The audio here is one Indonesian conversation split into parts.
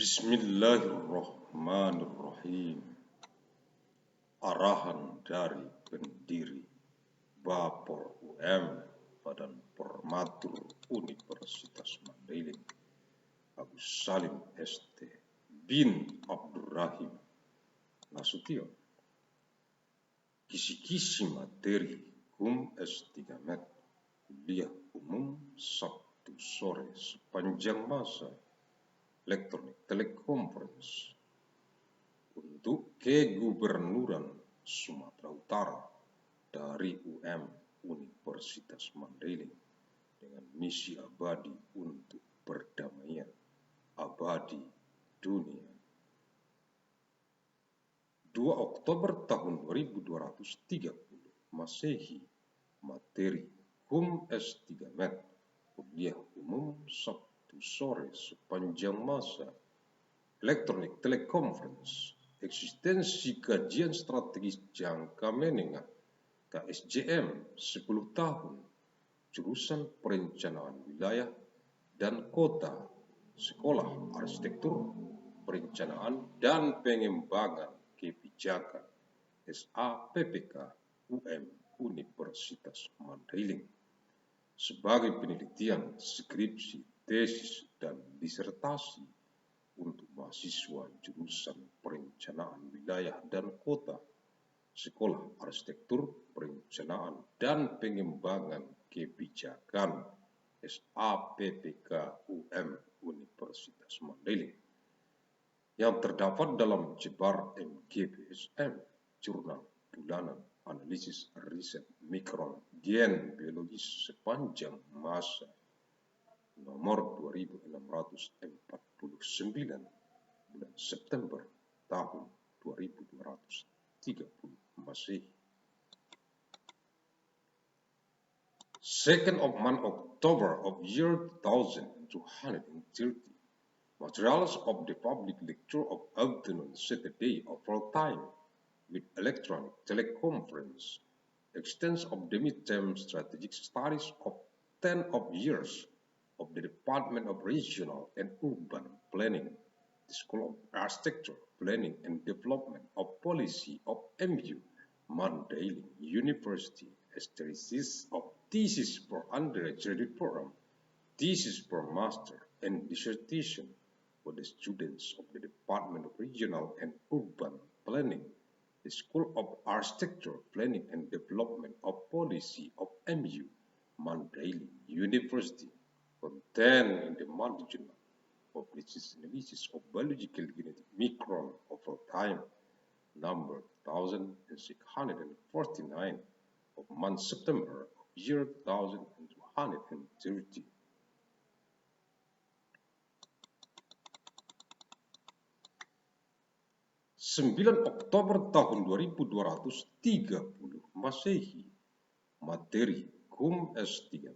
Bismillahirrahmanirrahim. Arahan dari pendiri Bapor UM Badan Formatur Universitas Mandailing Agus Salim ST bin Abdurrahim Nasution. Kisi-kisi materi HUM S3 Kuliah Umum Sabtu sore sepanjang masa Elektronik Telekonferensi untuk Kegubernuran Sumatera Utara dari UM Universitas Mandailing dengan misi abadi untuk perdamaian abadi dunia. 2 Oktober tahun 2230 Masehi, materi HUM S3 Kuliah Umum Sabtu sore sepanjang masa Elektronik Telekonferensi Eksistensi Kajian Strategis Jangka Menengah KSJM 10 tahun Jurusan Perencanaan Wilayah dan Kota Sekolah Arsitektur Perencanaan dan Pengembangan Kebijakan SAPPK UM Universitas Mandailing sebagai penelitian skripsi, tesis, dan disertasi untuk mahasiswa jurusan Perencanaan Wilayah dan Kota, Sekolah Arsitektur, Perencanaan, dan Pengembangan Kebijakan SAPPK UM Universitas Mandailing yang terdapat dalam Jebar MGBSM, Jurnal Bulanan Analisis Riset Mikron Gen Biologis sepanjang masa nomor 2649 bulan September tahun 2230 Masehi. 2nd of month October of year 2230. Materials of the public lecture of afternoon Saturday of all time with electronic teleconference. Extent of the midterm strategic studies of 10 of years of the Department of Regional and Urban Planning, the School of Architecture, Planning and Development of Policy of MU, Mandailing University, as thesis of thesis for undergraduate program, thesis for master, and dissertation for the students of the Department of Regional and Urban Planning, the School of Architecture, Planning and Development of Policy of MU, Mandailing University, contained in the Monthly Journal of Analysis of Biological Genetic Micron over Time, number 1649 of month September of year 2230. Sembilan Oktober tahun 2230 Masehi, materi HUM S3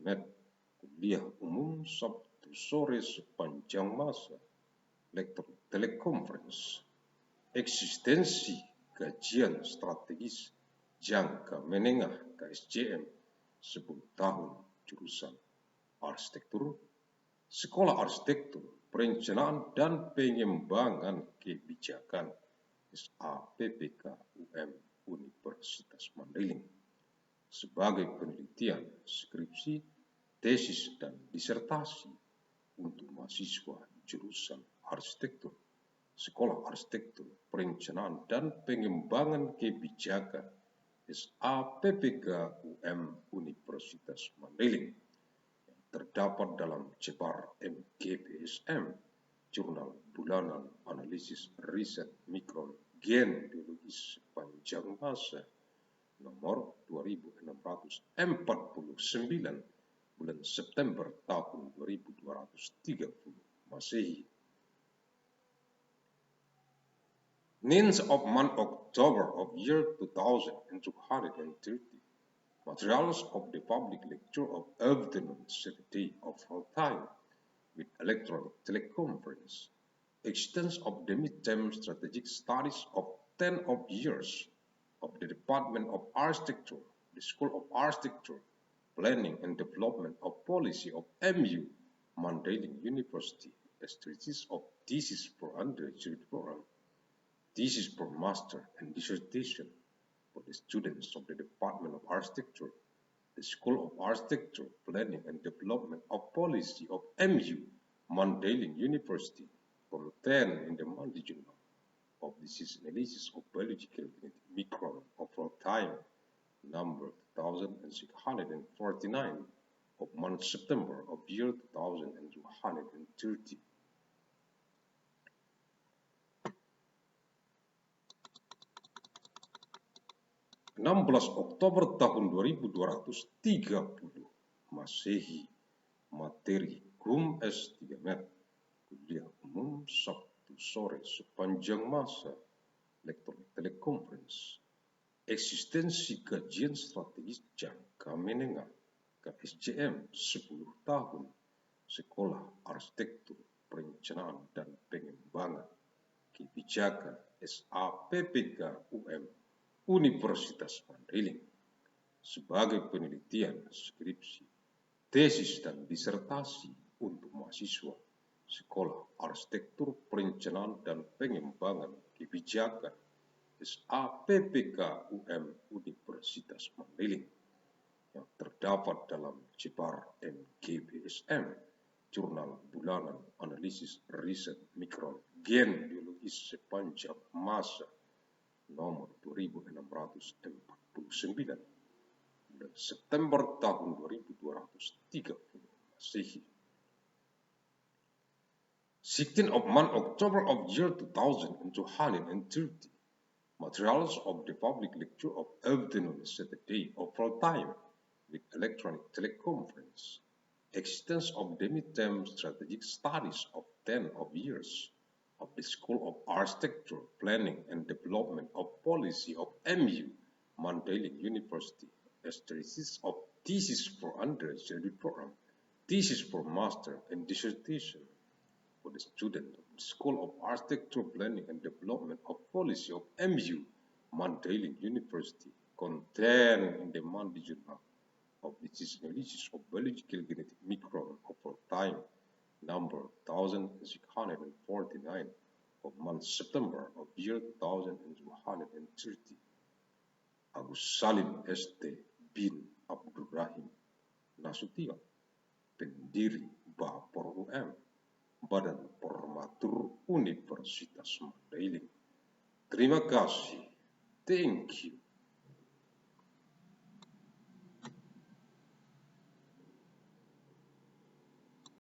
Kuliah Umum Sabtu sore sepanjang masa Elektronik Telekonferensi Eksistensi Kajian Strategis Jangka Menengah KSJM 10 tahun Jurusan Arsitektur, Sekolah Arsitektur, Perencanaan dan Pengembangan Kebijakan SAPPK UM Universitas Mandailing sebagai penelitian skripsi, tesis, dan disertasi untuk mahasiswa jurusan Arsitektur, Sekolah Arsitektur, Perencanaan dan Pengembangan Kebijakan SAPPK UM Universitas Mandailing yang terdapat dalam Jebar MGBSM, Jurnal Bulanan Analisis Riset Mikron Gen Biologis sepanjang masa nomor 2649 bulan September tahun 2230 Masehi. 9th of month October of year 2230. Materials of the public lecture of afternoon Saturday of all time with electronic teleconference. Extent of the midterm strategic studies of 10 of years of the Department of Architecture, the School of Architecture, Planning and Development of Policy of MU, Mandailing University, as thesis of thesis for undergraduate program, thesis for master and dissertation for the students of the Department of Architecture, the School of Architecture, Planning and Development of Policy of MU, Mandailing University, contained in the Monday Journal of Disease Analysis of Biological Micron of our time, number 2649 of month September of year 2230. 16 Oktober tahun 2230 Masehi, materi HUM S3 kuliah umum Sabtu sore sepanjang masa elektronik telekonferensi, eksistensi kajian strategis jangka menengah KSJM 10 tahun Sekolah Arsitektur, Perencanaan dan Pengembangan Kebijakan SAPPK UM Universitas Mandailing sebagai penelitian skripsi, tesis dan disertasi untuk mahasiswa Sekolah Arsitektur, Perencanaan dan Pengembangan Kebijakan SAPPK UM Universitas Mandailing yang terdapat dalam Cebar MGBSM, Jurnal Bulanan Analisis Riset Mikron Gen Biologis sepanjang masa nomor 2649 bulan September tahun 2230 Masehi. 16 of month October of year 2230. Materials of the public lecture of afternoon Saturday of full time with electronic teleconference. Existence of the midterm strategic studies of 10 of years of the School of Architecture, Planning and Development of Policy of MU, Mandailing University, as thesis of thesis for undergraduate program, thesis for master and dissertation for the student of the School of Architecture, Planning and Development of Policy of MU, Mandailing University, contained in the Monday Journal of Disease Analysis of Biological Genetic Micron of our time, number 1649 of month September of year 2230. Agus Salim ST bin Abdurrahim Nasution, pendiri Bapor UM, Badan Formatur Universitas Mandailing. Terima kasih. Thank you.